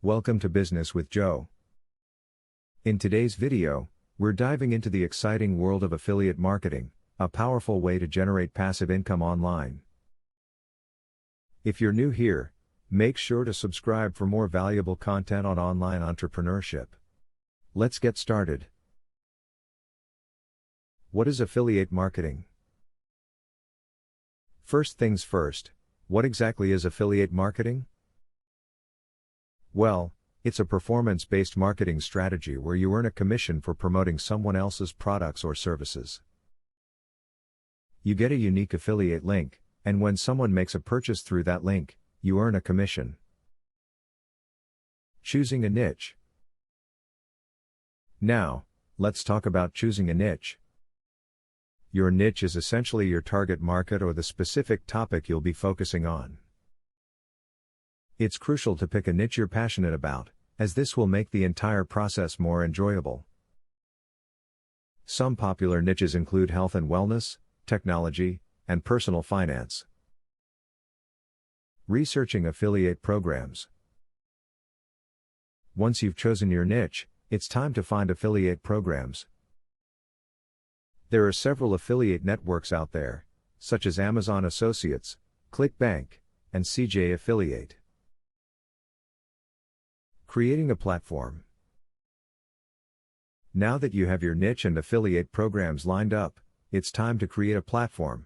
Welcome to Business with Joe. In today's video, we're diving into the exciting world of affiliate marketing, a powerful way to generate passive income online. If you're new here, make sure to subscribe for more valuable content on online entrepreneurship. Let's get started. What is affiliate marketing? First things first, what exactly is affiliate marketing? Well, it's a performance-based marketing strategy where you earn a commission for promoting someone else's products or services. You get a unique affiliate link, and when someone makes a purchase through that link, you earn a commission. Choosing a niche. Now, let's talk about choosing a niche. Your niche is essentially your target market or the specific topic you'll be focusing on. It's crucial to pick a niche you're passionate about, as this will make the entire process more enjoyable. Some popular niches include health and wellness, technology, and personal finance. Researching affiliate programs. Once you've chosen your niche, it's time to find affiliate programs. There are several affiliate networks out there, such as Amazon Associates, ClickBank, and CJ Affiliate. Creating a platform. Now that you have your niche and affiliate programs lined up, it's time to create a platform.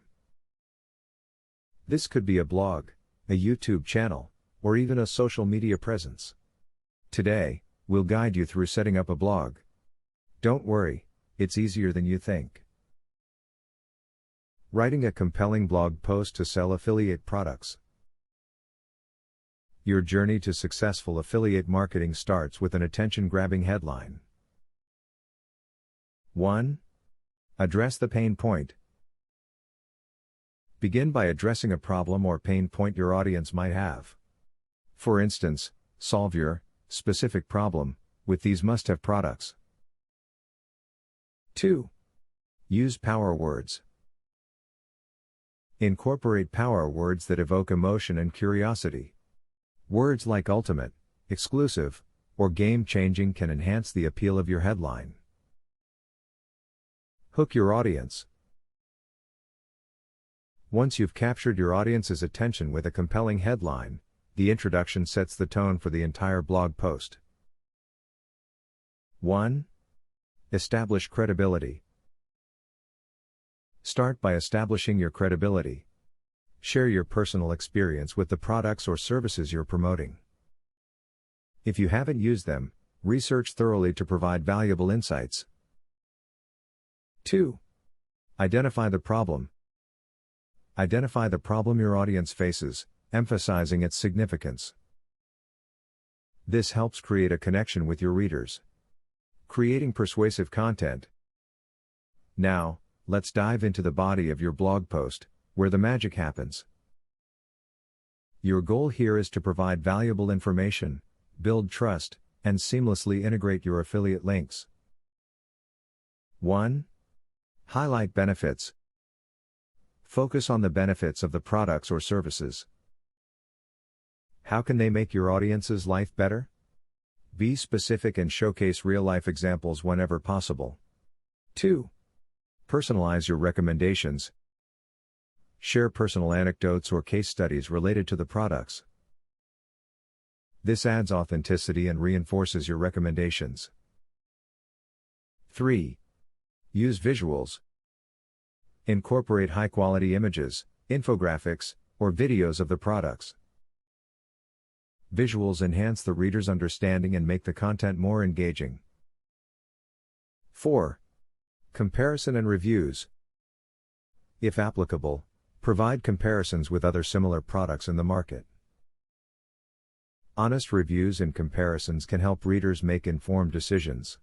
This could be a blog, a YouTube channel, or even a social media presence. Today, we'll guide you through setting up a blog. Don't worry, it's easier than you think. Writing a compelling blog post to sell affiliate products. Your journey to successful affiliate marketing starts with an attention-grabbing headline. 1. Address the pain point. Begin by addressing a problem or pain point your audience might have. For instance, solve your specific problem with these must-have products. 2. Use power words. Incorporate power words that evoke emotion and curiosity. Words like ultimate, exclusive, or game-changing can enhance the appeal of your headline. Hook your audience. Once you've captured your audience's attention with a compelling headline, the introduction sets the tone for the entire blog post. 1. Establish credibility. Start by establishing your credibility. Share your personal experience with the products or services you're promoting. If you haven't used them, research thoroughly to provide valuable insights. 2. Identify the problem. Identify the problem your audience faces, emphasizing its significance. This helps create a connection with your readers. Creating persuasive content. Now, let's dive into the body of your blog post, where the magic happens. Your goal here is to provide valuable information, build trust, and seamlessly integrate your affiliate links. 1. Highlight benefits. Focus on the benefits of the products or services. How can they make your audience's life better? Be specific and showcase real-life examples whenever possible. 2. Personalize your recommendations. Share personal anecdotes or case studies related to the products. This adds authenticity and reinforces your recommendations. 3. Use visuals. Incorporate high-quality images, infographics, or videos of the products. Visuals enhance the reader's understanding and make the content more engaging. 4. Comparison and reviews. If applicable, provide comparisons with other similar products in the market. Honest reviews and comparisons can help readers make informed decisions.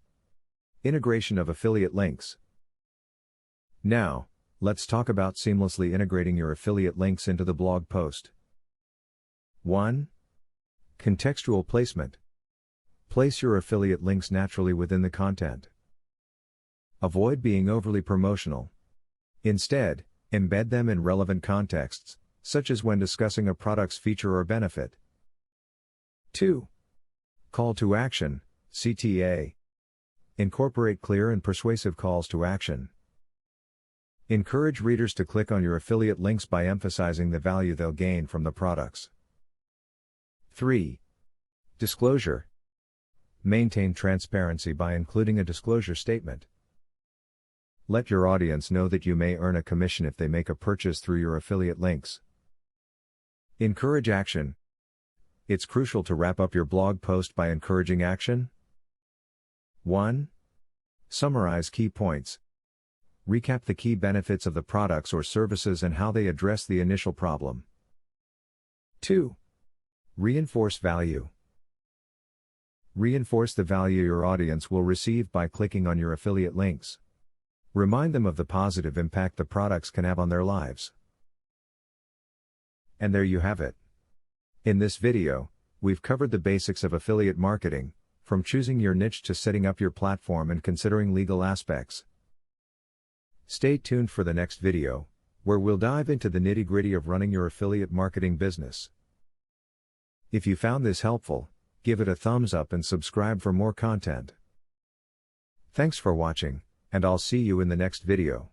Integration of affiliate links. Now, let's talk about seamlessly integrating your affiliate links into the blog post. 1. Contextual placement. Place your affiliate links naturally within the content. Avoid being overly promotional. Instead, embed them in relevant contexts, such as when discussing a product's feature or benefit. 2. Call to action, CTA. Incorporate clear and persuasive calls to action. Encourage readers to click on your affiliate links by emphasizing the value they'll gain from the products. 3. Disclosure. Maintain transparency by including a disclosure statement. Let your audience know that you may earn a commission if they make a purchase through your affiliate links. Encourage action. It's crucial to wrap up your blog post by encouraging action. 1. Summarize key points. Recap the key benefits of the products or services and how they address the initial problem. 2. Reinforce value. Reinforce the value your audience will receive by clicking on your affiliate links. Remind them of the positive impact the products can have on their lives. And there you have it. In this video, we've covered the basics of affiliate marketing, from choosing your niche to setting up your platform and considering legal aspects. Stay tuned for the next video, where we'll dive into the nitty-gritty of running your affiliate marketing business. If you found this helpful, give it a thumbs up and subscribe for more content. Thanks for watching, and I'll see you in the next video.